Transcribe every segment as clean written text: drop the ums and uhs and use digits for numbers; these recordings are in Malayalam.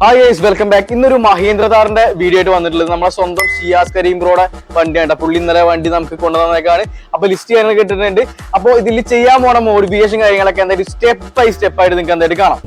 Hi guys, welcome back. ഇന്നൊരു മഹീന്ദ്ര താറിന്റെ വീഡിയോ ആയിട്ട് വന്നിട്ടുള്ളത് നമ്മുടെ സ്വന്തം ഷിയാസ് കരീം ബ്രോയുടെ വണ്ടിയാണ്. പുള്ളി ഇന്നലെ വണ്ടി നമുക്ക് കൊണ്ടുവന്നേക്കാണ്. അപ്പൊ ലിസ്റ്റ് കാര്യങ്ങളൊക്കെ ഇട്ടിട്ടുണ്ട്. അപ്പോൾ ഇതിൽ ചെയ്യാൻ പോണ മോഡിഫിക്കേഷൻ കാര്യങ്ങളൊക്കെ എന്തായാലും സ്റ്റെപ്പ് ബൈ സ്റ്റെപ്പ് ആയിട്ട് നിങ്ങൾക്ക് എന്തായാലും കാണാം.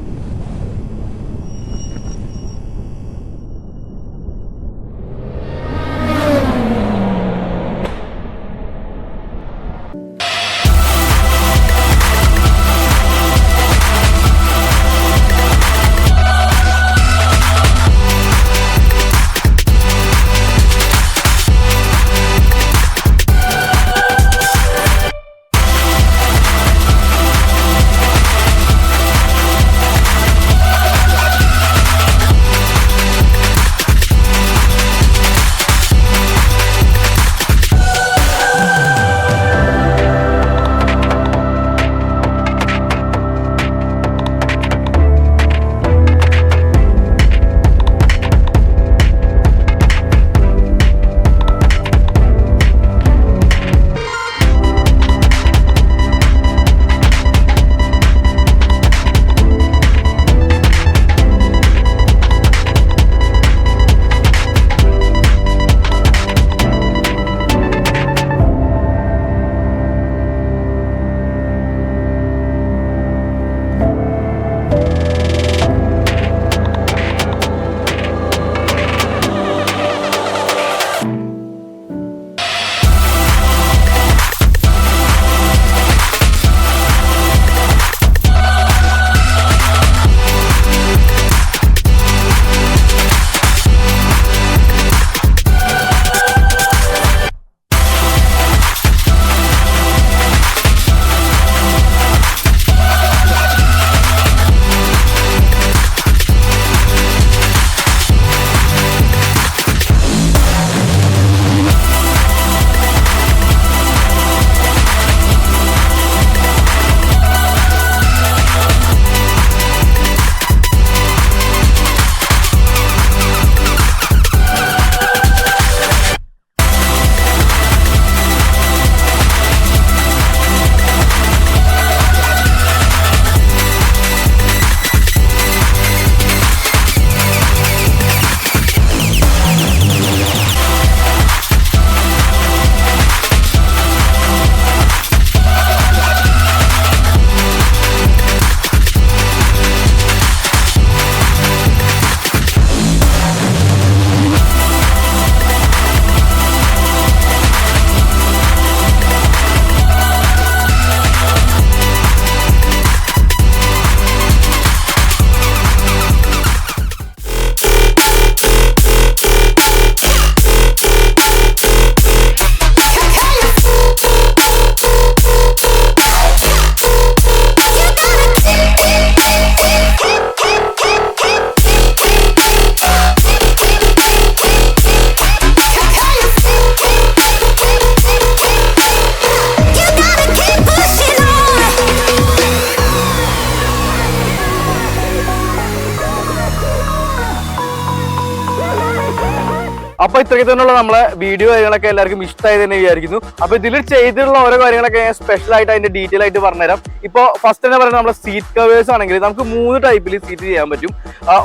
അപ്പൊ ഇത്രയ്ക്ക് തന്നെയുള്ള നമ്മളെ വീഡിയോ കാര്യങ്ങളൊക്കെ എല്ലാവർക്കും ഇഷ്ടമായി തന്നെ വിചാരിക്കുന്നു. അപ്പൊ ഇതിൽ ചെയ്തിട്ടുള്ള ഓരോ കാര്യങ്ങളൊക്കെ ഞാൻ സ്പെഷ്യൽ ആയിട്ട് അതിന്റെ ഡീറ്റെയിൽ ആയിട്ട് പറഞ്ഞുതരാം. ഇപ്പൊ ഫസ്റ്റ് തന്നെ പറയുന്നത് നമ്മുടെ സീറ്റ് കവേഴ്സ് ആണെങ്കിൽ നമുക്ക് 3 ടൈപ്പിൽ സീറ്റ് ചെയ്യാൻ പറ്റും.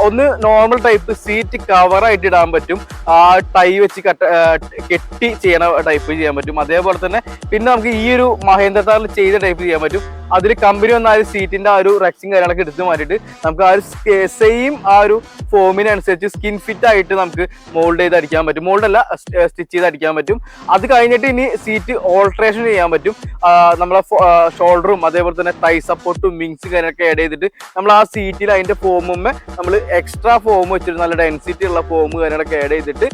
ഒന്ന് നോർമൽ ടൈപ്പ് സീറ്റ് കവർ ആയിട്ട് ഇടാൻ പറ്റും, ടൈ വെച്ച് കെട്ടി ചെയ്യണ ടൈപ്പ് ചെയ്യാൻ പറ്റും. അതേപോലെ തന്നെ പിന്നെ നമുക്ക് ഈ ഒരു മഹേന്ദ്ര താറിൽ ചെയ്ത ടൈപ്പ് ചെയ്യാൻ പറ്റും. അതിൽ കമ്പനി വന്ന ആ ഒരു സീറ്റിന്റെ ആ ഒരു റെക്സിങ് കാര്യങ്ങളൊക്കെ എടുത്ത് മാറ്റിയിട്ട് നമുക്ക് ആ ഒരു സെയിം ആ ഒരു ഫോമിനനുസരിച്ച് സ്കിൻ ഫിറ്റ് ആയിട്ട് നമുക്ക് മോൾഡ് ചെയ്ത് അടിക്കാൻ പറ്റും. മോൾഡല്ല, സ്റ്റിച്ച് ചെയ്ത് അടിക്കാൻ പറ്റും. അത് കഴിഞ്ഞിട്ട് ഇനി സീറ്റ് ഓൾട്രേഷൻ ചെയ്യാൻ പറ്റും. നമ്മളെ ഷോൾഡറും അതേപോലെ തന്നെ തൈ സപ്പോർട്ടും വിങ്സ് കാര്യങ്ങളൊക്കെ ആഡ് ചെയ്തിട്ട് നമ്മൾ ആ സീറ്റിൽ അതിന്റെ ഫോമുമ്മേ നമ്മൾ എക്സ്ട്രാ ഫോം വെച്ചിട്ട് നല്ല ഡെൻസിറ്റി ഉള്ള ഫോം കാര്യങ്ങളൊക്കെ ആഡ് ചെയ്തിട്ട്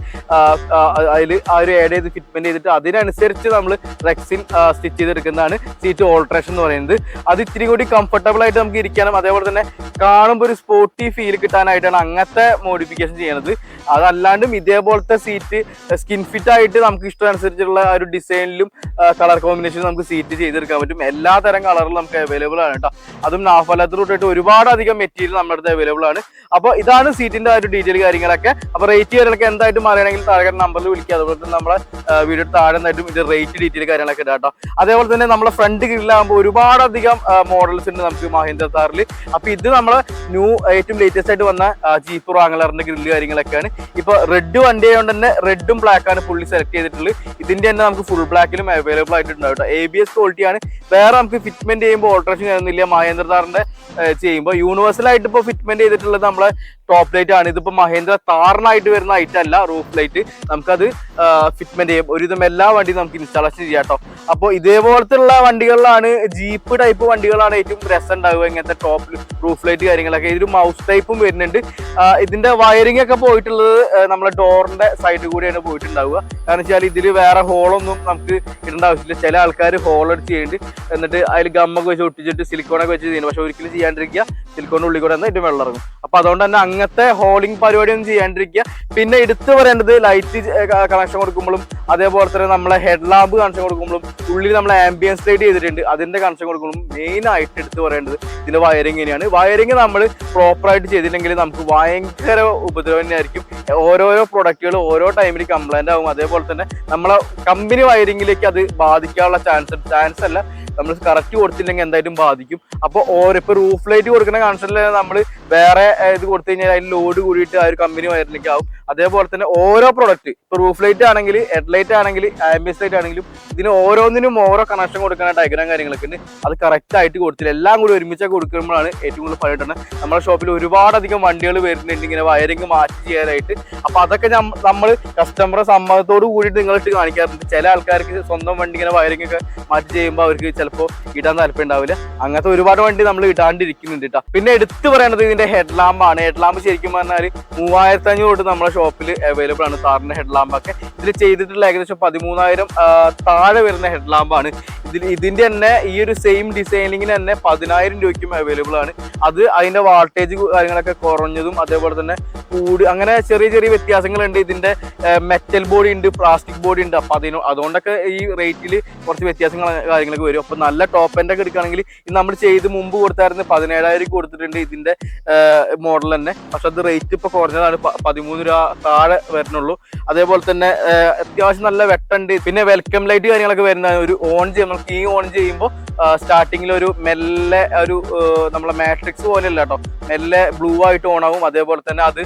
അതിൽ ആ ഒരു ആഡ് ചെയ്ത് ഫിറ്റ്മെന്റ് ചെയ്തിട്ട് അതിനനുസരിച്ച് നമ്മൾ റെക്സിൻ സ്റ്റിച്ച് ചെയ്തെടുക്കുന്നതാണ് സീറ്റ് ഓൾട്രേഷൻ എന്ന് പറയുന്നത്. അത് ഇത്തിരി കൂടി കംഫർട്ടബിൾ ആയിട്ട് നമുക്ക് ഇരിക്കാനും അതേപോലെ തന്നെ കാണുമ്പോൾ ഒരു സ്പോർട്ടി ഫീൽ കിട്ടാനായിട്ടാണ് അങ്ങനത്തെ മോഡിഫിക്കേഷൻ ചെയ്യുന്നത്. അതല്ലാണ്ടും ഇതേപോലത്തെ സീറ്റ് സ്കിൻ ഫിറ്റ് ആയിട്ട് നമുക്ക് ഇഷ്ടമനുസരിച്ചുള്ള ഒരു ഡിസൈനിലും കളർ കോമ്പിനേഷനും നമുക്ക് സീറ്റ് ചെയ്തെടുക്കാൻ പറ്റും. എല്ലാ തരം കളറിലും നമുക്ക് അവൈലബിൾ ആണ് കേട്ടോ. അതും നാഫലത്ത് തൊട്ടിട്ട് ഒരുപാടധികം മെറ്റീരിയൽ നമ്മുടെ അടുത്ത് അവൈലബിൾ ആണ്. അപ്പോൾ ഇതാണ് സീറ്റിന്റെ ആ ഒരു ഡീറ്റെയിൽ കാര്യങ്ങളൊക്കെ. അപ്പോൾ റേറ്റ് കാര്യങ്ങളൊക്കെ എന്തായിട്ടും അറിയണമെങ്കിൽ താഴെ നമ്പറിൽ വിളിക്കുക. അതുപോലെ തന്നെ നമ്മളെ വീഡിയോ താഴെ നിന്നായിട്ടും ഇത് റേറ്റ് ഡീറ്റെയിൽ കാര്യങ്ങളൊക്കെ ഇടാം കേട്ടോ. അതേപോലെ തന്നെ നമ്മളെ ഫ്രണ്ട് ഗ്രില്ലാകുമ്പോൾ ഒരുപാട് ഒരുപാടധികം മോഡൽസ് ഉണ്ട് നമുക്ക് മഹീന്ദ്ര താറിൽ. അപ്പൊ ഇത് നമ്മളെ ഏറ്റവും ലേറ്റസ്റ്റ് ആയിട്ട് വന്ന ജീപ്പ് റാംഗ്ലറിന്റെ ഗ്രില്ല് കാര്യങ്ങളൊക്കെയാണ്. ഇപ്പൊ റെഡ് വണ്ടി ആയതുകൊണ്ട് തന്നെ റെഡും ബ്ലാക്ക് ആണ് ഫുള്ളി സെലക്ട് ചെയ്തിട്ടുള്ളത്. ഇതിന്റെ തന്നെ നമുക്ക് ഫുൾ ബ്ലാക്കിലും അവൈലബിൾ ആയിട്ടുണ്ടാവും കേട്ടോ. ABS ക്വാളിറ്റി ആണ്. വേറെ നമുക്ക് ഫിറ്റ്മെന്റ് ചെയ്യുമ്പോൾ ഓൾട്രേഷൻ ചെയ്യുന്നില്ല. മഹീന്ദ്ര താറിന്റെ ചെയ്യുമ്പോൾ യൂണിവേഴ്സൽ ആയിട്ട് ഇപ്പോൾ ഫിറ്റ്മെന്റ് ചെയ്തിട്ടുള്ളത് നമ്മളെ ടോപ്പ് ലൈറ്റ് ആണ്. ഇതിപ്പോ മഹീന്ദ്ര താറിനായിട്ട് വരുന്ന ഐറ്റം അല്ല, റൂഫ് ലൈറ്റ്. നമുക്കത് ഫിറ്റ്മെന്റ് ചെയ്യും. ഒരുവിധം എല്ലാ വണ്ടിയും നമുക്ക് ഇൻസ്റ്റാളേഷൻ ചെയ്യാം കേട്ടോ. അപ്പോൾ ഇതേപോലത്തെ ഉള്ള വണ്ടികളിലാണ്, ജീപ്പ് ടൈപ്പ് വണ്ടികളാണ് ഏറ്റവും രസം ഉണ്ടാവുക. ഇങ്ങനത്തെ ടോപ്പ് റൂഫ് ലൈറ്റ് കാര്യങ്ങളൊക്കെ. ഇതൊരു മൗസ് ടൈപ്പും വരുന്നുണ്ട്. ഇതിന്റെ വയറിംഗ് ഒക്കെ പോയിട്ടുള്ളത് നമ്മളെ ഡോറിന്റെ സൈഡിൽ കൂടിയാണ് പോയിട്ടുണ്ടാവുക. കാരണം വെച്ചാൽ ഇതിൽ വേറെ ഹോളൊന്നും നമുക്ക് ഇടേണ്ട ആവശ്യമില്ല. ചില ആൾക്കാർ ഹോൾ അടിച്ച് ചെയ്യുന്നുണ്ട്, എന്നിട്ട് അതിൽ ഗമ്മൊക്കെ വെച്ച് ഒട്ടിച്ചിട്ട് സിലിക്കോണൊക്കെ വെച്ച് ചെയ്യുന്നത്. പക്ഷെ ഒരിക്കലും ചെയ്യാണ്ടിരിക്കുക, സിലിക്കോണിന്റെ ഉള്ളിൽ കൂടെ ഇതിന്റെ വെള്ളം ഇറങ്ങും. അപ്പൊ അതുകൊണ്ട് തന്നെ അങ്ങനത്തെ ഹോളിംഗ് പരിപാടിയൊന്നും ചെയ്യാണ്ടിരിക്കുക. പിന്നെ എടുത്തു പറയേണ്ടത് ലൈറ്റ് കണക്ഷൻ കൊടുക്കുമ്പോഴും അതേപോലെ തന്നെ നമ്മളെ ഹെഡ് ലാമ്പ് കണക്ഷൻ കൊടുക്കുമ്പോഴും ഉള്ളിൽ നമ്മൾ ആംബിയൻസ് ലൈറ്റ് ചെയ്തിട്ടുണ്ട്, അതിന്റെ കണക്ഷൻ കൊടുക്കുമ്പോഴും മെയിൻ ആയിട്ട് എടുത്തു പറയേണ്ടത് ഇതിന്റെ വയറിംഗ് തന്നെയാണ്. വയറിംഗ് നമ്മൾ പ്രോപ്പറായിട്ട് ചെയ്തില്ലെങ്കിൽ നമുക്ക് ഭയങ്കര ഉപദ്രവം തന്നെയായിരിക്കും. ഓരോരോ പ്രൊഡക്റ്റുകൾ ഓരോ ടൈമിൽ കംപ്ലൈന്റ് ആകും. അതേപോലെ തന്നെ നമ്മളെ കമ്പനി വയറിംഗിലേക്ക് അത് ബാധിക്കാനുള്ള ചാൻസ് അല്ല, നമ്മൾ കറക്റ്റ് കൊടുത്തില്ലെങ്കിൽ എന്തായാലും ബാധിക്കും. അപ്പോൾ ഇപ്പൊ റൂഫ് ലൈറ്റ് കൊടുക്കുന്ന കണക്ഷനിൽ നമ്മൾ വേറെ ഇത് കൊടുത്തു കഴിഞ്ഞാൽ അതിൽ ലോഡ് കൂടിയിട്ട് ആ ഒരു കമ്പനി വയറിലേക്ക് ആവും. അതേപോലെ തന്നെ ഓരോ പ്രൊഡക്റ്റ്, ഇപ്പൊ റൂഫ് ലൈറ്റ് ആണെങ്കിൽ, ഹെഡ് ലൈറ്റ് ആണെങ്കിൽ, ആംബിയൻസ് ലൈറ്റ് ആണെങ്കിലും ഇതിന് ഓരോന്നിനും ഓരോ കണക്ഷൻ കൊടുക്കുന്ന ഡയഗ്രാം കാര്യങ്ങളൊക്കെ ഉണ്ട്. അത് കറക്റ്റ് ആയിട്ട് കൊടുത്തില്ല. എല്ലാം കൂടി ഒരുമിച്ച് കൊടുക്കുമ്പോഴാണ് ഏറ്റവും കൂടുതൽ പണിയിട്ടുണ്ട്. നമ്മുടെ ഷോപ്പിൽ ഒരുപാടധികം വണ്ടികൾ വരുന്നുണ്ട് ഇങ്ങനെ വയറിംഗ് മാറ്റി ചെയ്യാനായിട്ട്. അപ്പൊ അതൊക്കെ നമ്മൾ കസ്റ്റമറെ സമ്മതത്തോട് കൂടിയിട്ട് നിങ്ങളിട്ട് കാണിക്കാറുണ്ട്. ചില ആൾക്കാർക്ക് സ്വന്തം വണ്ടി ഇങ്ങനെ വയറിംഗ് ഒക്കെ മാറ്റി ചെയ്യുമ്പോൾ അവർക്ക് ചിലപ്പോൾ ഇടാൻ താല്പര്യം ഉണ്ടാവില്ല. അങ്ങനത്തെ ഒരുപാട് വണ്ടി നമ്മൾ ഇടാണ്ടിരിക്കുന്നുണ്ട് കേട്ടോ. പിന്നെ എടുത്തു പറയേണ്ടത് ഇതിന്റെ ഹെഡ് ലാമ്പ് ആണ്. ഹെഡ് ലാമ്പ് ശരിക്കും പറഞ്ഞാൽ 3500 തൊട്ട് നമ്മളെ ഷോപ്പിൽ അവൈലബിൾ ആണ്. താറിന്റെ ഹെഡ് ലാമ്പൊക്കെ ഇതിൽ ചെയ്തിട്ടുള്ള ഏകദേശം 13,000 താഴെ വരുന്ന ഹെഡ് ലാമ്പാണ്. ഇതിന്റെ തന്നെ ഈ ഒരു സെയിം ഡിസൈനിങ്ങിന് തന്നെ 10,000 രൂപയ്ക്കും അവൈലബിൾ ആണ്. അത് അതിന്റെ വാൾട്ടേജ് കാര്യങ്ങളൊക്കെ കുറഞ്ഞതും അതേപോലെ തന്നെ അങ്ങനെ ചെറിയ ചെറിയ വ്യത്യാസങ്ങളുണ്ട്. ഇതിന്റെ മെറ്റൽ ബോഡി ഉണ്ട്, പ്ലാസ്റ്റിക് ബോഡി ഉണ്ട്. അപ്പൊ അതുകൊണ്ടൊക്കെ ഈ റേറ്റിൽ കുറച്ച് വ്യത്യാസങ്ങൾ കാര്യങ്ങളൊക്കെ വരും. അപ്പൊ നല്ല ടോപ്പ് എൻഡ് ഒക്കെ എടുക്കുകയാണെങ്കിൽ ഇത് നമ്മൾ ചെയ്ത് മുമ്പ് കൊടുത്തായിരുന്നു 17,000 കൊടുത്തിട്ടുണ്ട് ഇതിന്റെ മോഡൽ തന്നെ. പക്ഷെ അത് റേറ്റ് ഇപ്പൊ കുറഞ്ഞതാണ്, 13 രൂപ താഴെ വരുന്നുള്ളൂ. അതേപോലെ തന്നെ അത്യാവശ്യം നല്ല വെട്ടുണ്ട്. പിന്നെ വെൽക്കം ലൈറ്റ് കാര്യങ്ങളൊക്കെ വരുന്ന ഒരു ഓൺ ചെയ്യുമ്പോൾ കീ ഓൺ ചെയ്യുമ്പോൾ സ്റ്റാർട്ടിങ്ങിൽ ഒരു മെല്ലെ ഒരു നമ്മളെ മാട്രിക്സ് പോലെയല്ല കേട്ടോ, മെല്ലെ ബ്ലൂ ആയിട്ട് ഓൺ ആവും. അതേപോലെ തന്നെ അത്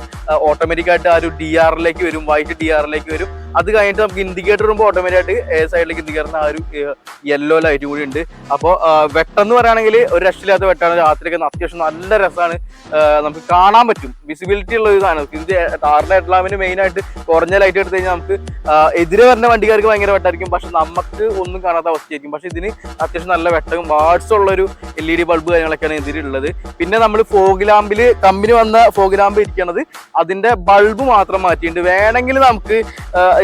ഓട്ടോമാറ്റിക് ആയിട്ട് ആ ഒരു DRലേക്ക് വരും, വൈറ്റ് DRലേക്ക് വരും. അത് കഴിഞ്ഞിട്ട് നമുക്ക് ഇൻഡിക്കേറ്റർ ഇടുമ്പോൾ ഓട്ടോമാറ്റിക് ആയിട്ട് സൈഡിലേക്ക് ഇൻഡിക്കേറ്ററിന് ആ ഒരു യെല്ലോ ലൈറ്റ് കൂടി ഉണ്ട്. അപ്പോൾ വെട്ടെന്ന് പറയുകയാണെങ്കിൽ ഒരു രക്ഷയില്ലാത്ത വെട്ടാണ്. രാത്രിയൊക്കെ അത്യാവശ്യം നല്ല രസമാണ്, നമുക്ക് കാണാൻ പറ്റും, വിസിബിലിറ്റി ഉള്ള ഇതാണ്. ഇത് താറിന്റെ ഹെഡ് ലാമ്പിന് മെയിൻ ആയിട്ട് കുറഞ്ഞ ലൈറ്റ് എടുത്തു കഴിഞ്ഞാൽ നമുക്ക് എതിരെ വരുന്ന വണ്ടിക്കാർക്ക് ഭയങ്കര വെട്ടായിരിക്കും, പക്ഷെ നമുക്ക് ഒന്നും കാണാത്ത അവസ്ഥയായിരിക്കും. പക്ഷെ ഇതിന് അത്യാവശ്യം നല്ല വെട്ടവും വാട്സ് ഉള്ളൊരു LED ബൾബ് കാര്യങ്ങളൊക്കെയാണ് ഇതിലുള്ളത്. പിന്നെ നമ്മൾ ഫോഗ് ലാമ്പിൽ കമ്പനി വന്ന ഫോഗ് ലാമ്പ് ഇരിക്കണത് അതിന്റെ ബൾബ് മാത്രം മാറ്റിയിട്ടുണ്ട്. വേണമെങ്കിൽ നമുക്ക്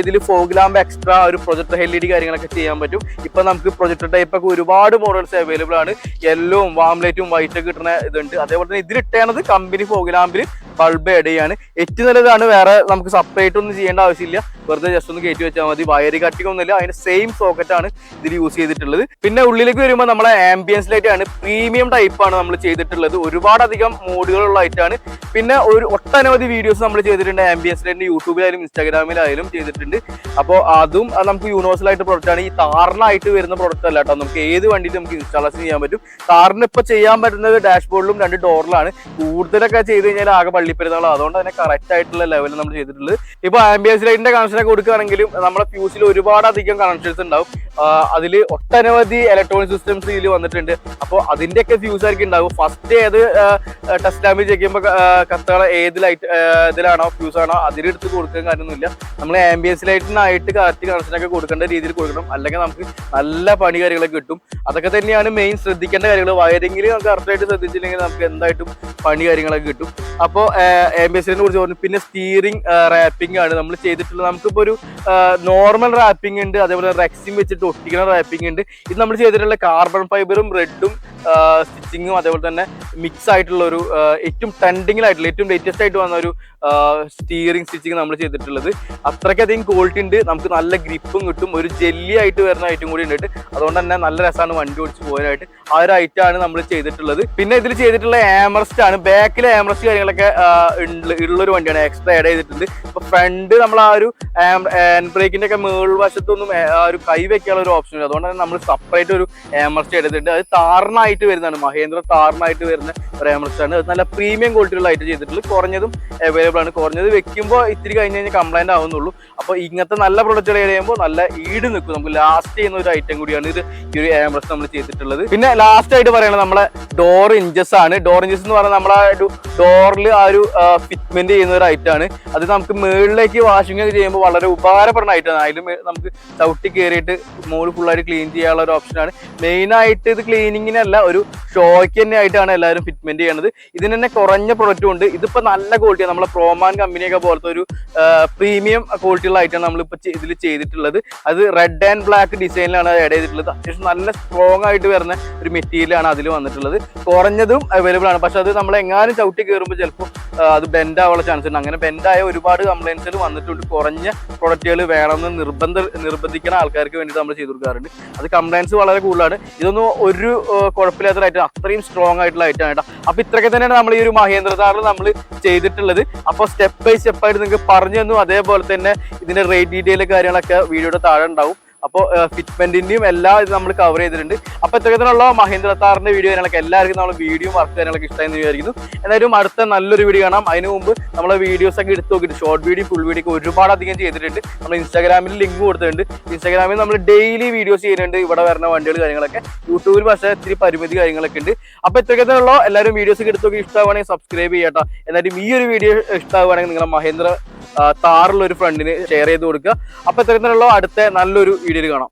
ഇതിൽ ഫോഗ് ലാമ്പ് എക്സ്ട്രാ ഒരു പ്രൊജക്ടർ LED കാര്യങ്ങളൊക്കെ ചെയ്യാൻ പറ്റും. ഇപ്പൊ നമുക്ക് പ്രൊജക്ടർ ടൈപ്പ് ഒക്കെ ഒരുപാട് മോഡൽസ് അവൈലബിൾ ആണ്. യെല്ലോവും വാം ലൈറ്റും വൈറ്റ് ഒക്കെ കിട്ടുന്ന ഇതുണ്ട്. അതേപോലെ തന്നെ ഇതിലിട്ടേണത് കമ്പനി ഫോഗ് ലാമ്പിൽ ബൾബ് ആഡ് ചെയ്യാണ്. ഏറ്റവും നല്ലതാണ്. വേറെ നമുക്ക് സെപ്പറേറ്റ് ഒന്നും ചെയ്യേണ്ട ആവശ്യമില്ല, വെറുതെ ജസ്റ്റ് ഒന്ന് കയറ്റി വെച്ചാൽ മതി. വയർ കട്ടിക്കൊന്നുമില്ല, അതിന്റെ സെയിം സോക്കറ്റ് ആണ് ഇതിൽ യൂസ് ചെയ്തിട്ടുള്ളത്. പിന്നെ ഉള്ളിലേക്ക് വരുമ്പോൾ നമ്മളെ ആംബിയൻസ് ലൈറ്റ് ആണ്, പ്രീമിയം ടൈപ്പ് ആണ് നമ്മൾ ചെയ്തിട്ടുള്ളത്. ഒരുപാടധികം മോഡുകളുള്ള ലൈറ്റാണ്. പിന്നെ ഒട്ടനവധി വീഡിയോസ് നമ്മൾ ചെയ്തിട്ടുണ്ട് ആംബിയൻസ് ലൈറ്റിന്റെ, യൂട്യൂബിലായാലും ഇൻസ്റ്റാഗ്രാമിലായാലും ചെയ്തിട്ടുണ്ട്. അപ്പോൾ അതും നമുക്ക് യൂണിവേഴ്സൽ ആയിട്ട് പ്രൊഡക്റ്റ് ആണ്. ഈ താറിനായിട്ട് വരുന്ന പ്രൊഡക്റ്റ് അല്ല കേട്ടോ, നമുക്ക് ഏത് വണ്ടിയിലും നമുക്ക് ഇൻസ്റ്റാളേഷൻ ചെയ്യാൻ പറ്റും. താറിന് ഇപ്പൊ ചെയ്യാൻ പറ്റുന്നത് ഡാഷ്ബോർഡിലും 2 ഡോറിലാണ്. കൂടുതലൊക്കെ ചെയ്ത് കഴിഞ്ഞാൽ ആകെ പള്ളിപ്പെരുന്നാളോ, അതുകൊണ്ട് തന്നെ കറക്റ്റ് ആയിട്ടുള്ള ലെവലിൽ നമ്മൾ ചെയ്തിട്ടുള്ളത്. ഇപ്പൊ ആംബിയൻസ് ലൈറ്റിന്റെ കണക്ഷൻ ഒക്കെ കൊടുക്കുകയാണെങ്കിലും നമ്മുടെ ഫ്യൂസിൽ ഒരുപാടധികം കണക്ഷൻസ് ഉണ്ടാവും. അതിൽ ഒട്ടനവധി ഇലക്ട്രോണിക് സിസ്റ്റംസ് ഇതിൽ വന്നിട്ടുണ്ട്. അപ്പോൾ അതിന്റെയൊക്കെ ഫ്യൂസ് ആയിരിക്കും ഉണ്ടാവും. ഫസ്റ്റ് ഏത് ടെസ്റ്റ് ലാമ്പിൽ ചെക്ക് ചെയ്യുമ്പോൾ കത്തുകളെ ഏത് ലൈറ്റ് ഇതിലാണോ ഫ്യൂസ് ആണോ അതിലെടുത്ത് കൊടുക്കാൻ കാര്യമൊന്നുമില്ല. നമ്മൾ ആംബിയൻസ് ലൈറ്റിനായിട്ട് കറക്റ്റ് കണക്ഷനൊക്കെ കൊടുക്കേണ്ട രീതിയിൽ കൊടുക്കണം, അല്ലെങ്കിൽ നമുക്ക് നല്ല പണി കാര്യങ്ങളൊക്കെ കിട്ടും. അതൊക്കെ തന്നെയാണ് മെയിൻ ശ്രദ്ധിക്കേണ്ട കാര്യങ്ങൾ. വയറിംഗിൽ നമുക്ക് കറക്റ്റായിട്ട് ശ്രദ്ധിച്ചില്ലെങ്കിൽ നമുക്ക് എന്തായിട്ടും പണി കാര്യങ്ങളൊക്കെ കിട്ടും. അപ്പോൾ ആംബിയൻസ് ലൈറ്റിനെ കുറിച്ച് പറഞ്ഞു. പിന്നെ സ്റ്റിയറിംഗ് റാപ്പിംഗ് ആണ് നമ്മൾ ചെയ്തിട്ടുള്ളത്. നമുക്കിപ്പോൾ ഒരു നോർമൽ റാപ്പിംഗ് ഉണ്ട്, അതേപോലെ റെക്സിൻ വെച്ചിട്ട് ഒട്ടിക്കുന്ന റാപ്പിംഗ് ഉണ്ട്. ഇത് നമ്മൾ ചെയ്തിട്ടുള്ള കാർബൺ ഫൈബറും റെഡും സ്റ്റിച്ചിങ്ങും അതേപോലെ തന്നെ മിക്സ് ആയിട്ടുള്ള ഒരു ഏറ്റവും ട്രെൻഡിങ്ങിലായിട്ടുള്ള ഏറ്റവും ലേറ്റസ്റ്റ് ആയിട്ട് വന്ന ഒരു സ്റ്റിയറിംഗ് സ്റ്റിച്ചിങ് നമ്മൾ ചെയ്തിട്ടുള്ളത്. അത്രയ്ക്കധികം അത്രയും ക്വാളിറ്റി ഉണ്ട്, നമുക്ക് നല്ല ഗ്രിപ്പും കിട്ടും, ഒരു ജെല്ലി ആയിട്ട് വരുന്ന ഐറ്റം കൂടി ഉണ്ട്. അതുകൊണ്ട് തന്നെ നല്ല രസമാണ് വണ്ടി ഓടിച്ച് പോകാനായിട്ട്. ആ ഒരു ഐറ്റം ആണ് നമ്മൾ ചെയ്തിട്ടുള്ളത്. പിന്നെ ഇതിൽ ചെയ്തിട്ടുള്ള ആംറസ്റ്റ് ആണ്, ബാക്കിലെ ആംറസ്റ്റ് കാര്യങ്ങളൊക്കെ ഉള്ളൊരു വണ്ടിയാണ്, എക്സ്ട്രാ ആഡ് ചെയ്തിട്ടുണ്ട്. ഇപ്പൊ ഫ്രണ്ട് നമ്മൾ ആ ഒരു ഹാൻഡ് ബ്രേക്കിന്റെ ഒക്കെ മേൾ വശത്തൊന്നും ആ ഒരു കൈ വെക്കാനുള്ള ഒരു ഓപ്ഷൻ ഉണ്ട്. അതുകൊണ്ട് തന്നെ നമ്മൾ സെപ്പറേറ്റ് ഒരു ആംറസ്റ്റ് എടുത്തിട്ടുണ്ട്. അത് താറിനായിട്ട് വരുന്നതാണ്, മഹേന്ദ്ര താറിനായിട്ട് വരുന്ന ഒരു ആംറസ്റ്റ് ആണ്. അത് നല്ല പ്രീമിയം ക്വാളിറ്റിയുള്ള ഐറ്റം ചെയ്തിട്ടുള്ളത്. കുറഞ്ഞതും അവൈലബിൾ ആണ്. കുറഞ്ഞത് വെക്കുമ്പോൾ ഇത്തിരി കഴിഞ്ഞ് കഴിഞ്ഞാൽ കംപ്ലൈന്റ് ആവുന്നുള്ളൂ. അപ്പോൾ ഇങ്ങനത്തെ നല്ല പ്രൊഡക്റ്റുകൾ ചെയ്യുമ്പോൾ നല്ല ഈട് നിൽക്കും, നമുക്ക് ലാസ്റ്റ് ചെയ്യുന്ന ഒരു ഐറ്റം കൂടിയാണ് ഇത് ഈ ഒരു ആംറസ്റ്റ് നമ്മൾ ചെയ്തിട്ടുള്ളത്. പിന്നെ ലാസ്റ്റ് ആയിട്ട് പറയുന്നത് നമ്മളെ ഡോർ ഇഞ്ചസ് ആണ്. ഡോർ ഇഞ്ചസ് എന്ന് പറഞ്ഞാൽ നമ്മളെ ഡോറിൽ ആ ഒരു ഫിറ്റ്മെന്റ് ചെയ്യുന്ന ഒരു ഐറ്റം ആണ്. അത് നമുക്ക് മുകളിലേക്ക് വാഷിംഗ് ഒക്കെ ചെയ്യുമ്പോൾ വളരെ ഉപകാരപ്പെടുന്ന ഐറ്റം ആണ്. അതിലും നമുക്ക് ചവിട്ടി കയറിയിട്ട് മുകളിൽ ഫുള്ളായിട്ട് ക്ലീൻ ചെയ്യാനുള്ള ഒരു ഓപ്ഷനാണ്. മെയിനായിട്ട് ഇത് ക്ലീനിങ്ങിനല്ല, ഒരു ഷോയ്ക്ക് തന്നെ ആയിട്ടാണ് എല്ലാവരും ഫിറ്റ്മെന്റ് ചെയ്യുന്നത്. ഇതിന് തന്നെ കുറഞ്ഞ പ്രൊഡക്റ്റും ഉണ്ട്. ഇതിപ്പോ നല്ല ക്വാളിറ്റിയാണ്, നമ്മളെ പ്രോമാൻ കമ്പനിയൊക്കെ പോലത്തെ ഒരു പ്രീമിയം ക്വാളിറ്റിയുള്ള ഐറ്റം നമ്മളിപ്പോൾ ഇതിൽ ചെയ്തിട്ടുള്ളത്. അത് റെഡ് ആൻഡ് ബ്ലാക്ക് ഡിസൈനിലാണ് ആഡ് ചെയ്തിട്ടുള്ളത്. അത്യാവശ്യം നല്ല സ്ട്രോങ് ആയിട്ട് വരുന്ന ഒരു മെറ്റീരിയൽ ആണ് അതിൽ വന്നിട്ടുള്ളത്. കുറഞ്ഞതും അവൈലബിൾ ആണ്. പക്ഷെ അത് നമ്മൾ എങ്ങാനും ചവിട്ടി കയറുമ്പോൾ ചിലപ്പോൾ അത് ബെൻഡ് ആവാനുള്ള ചാൻസ് ഉണ്ട്. അങ്ങനെ ബെൻഡായ ഒരുപാട് കംപ്ലൈൻസുകൾ വന്നിട്ടുണ്ട്. കുറഞ്ഞ പ്രൊഡക്റ്റുകൾ വേണമെന്ന് നിർബന്ധിക്കുന്ന ആൾക്കാർക്ക് വേണ്ടിയിട്ട് നമ്മൾ ചെയ്ത് കൊടുക്കാറുണ്ട്. അത് കംപ്ലൈൻസ് വളരെ കൂടുതലാണ്. ഇതൊന്നും ഒരു കുഴപ്പമില്ലാത്ത ഐറ്റം, അത്രയും സ്ട്രോങ് ആയിട്ടുള്ള ഐറ്റം ആണ് കേട്ടോ. അപ്പൊ ഇത്രയൊക്കെ തന്നെയാണ് നമ്മൾ ഈ ഒരു മഹേന്ദ്ര താറിൽ നമ്മൾ ചെയ്തിട്ടുള്ളത്. അപ്പോൾ സ്റ്റെപ്പ് ബൈ സ്റ്റെപ്പ് ആയിട്ട് നിങ്ങൾക്ക് പറഞ്ഞു തന്നു. അതേപോലെ തന്നെ ഇതിന്റെ റേറ്റ് ഡീറ്റെയിൽ കാര്യങ്ങളൊക്കെ വീഡിയോയുടെ താഴെ ഉണ്ടാവും. അപ്പോൾ ഫിറ്റ്മെന്റിന്റെയും എല്ലാം ഇത് നമ്മൾ കവർ ചെയ്തിട്ടുണ്ട്. അപ്പോൾ ഇത്തരത്തിലുള്ള മഹേന്ദ്ര താറിന്റെ വീഡിയോ കാര്യങ്ങളൊക്കെ എല്ലാവർക്കും നമ്മൾ വീഡിയോ വർക്ക് കാര്യങ്ങളൊക്കെ ഇഷ്ടമായെന്ന് വിചാരിക്കുന്നു. എന്തായാലും അടുത്ത നല്ലൊരു വീഡിയോ കാണാം. അതിന് മുമ്പ് നമ്മളെ വീഡിയോസ് ഒക്കെ എടുത്ത് നോക്കിയിട്ട് ഷോർട്ട് വീഡിയോ ഫുൾ വീഡിയോ ഒക്കെ ഒരുപാട് അധികം ചെയ്തിട്ടുണ്ട്. നമ്മൾ ഇൻസ്റ്റാഗ്രാമിൽ ലിങ്ക് കൊടുത്തിട്ടുണ്ട്. ഇൻസ്റ്റാഗ്രാമിൽ നമ്മൾ ഡെയിലി വീഡിയോസ് ചെയ്യുന്നുണ്ട്, ഇവിടെ വരുന്ന വണ്ടികൾ കാര്യങ്ങളൊക്കെ. യൂട്യൂബിൽ പക്ഷേ ഇത്തിരി പരിമിതി കാര്യങ്ങളൊക്കെ ഉണ്ട്. അപ്പോൾ ഇത്തരത്തിലുള്ള എല്ലാവരും വീഡിയോസ് ഒക്കെ എടുത്ത് നോക്കി ഇഷ്ടമാണെങ്കിൽ സബ്സ്ക്രൈബ് ചെയ്യട്ടോ. എന്നാലും ഈ ഒരു വീഡിയോ ഇഷ്ടമാവുകയാണെങ്കിൽ നിങ്ങളെ മഹേന്ദ്ര താറുള്ള ഒരു ഫ്രണ്ടിന് ഷെയർ ചെയ്ത് കൊടുക്കുക. അപ്പോൾ ഇത്തരത്തിലുള്ള അടുത്ത നല്ലൊരു വീഡിയോയിൽ കാണാം.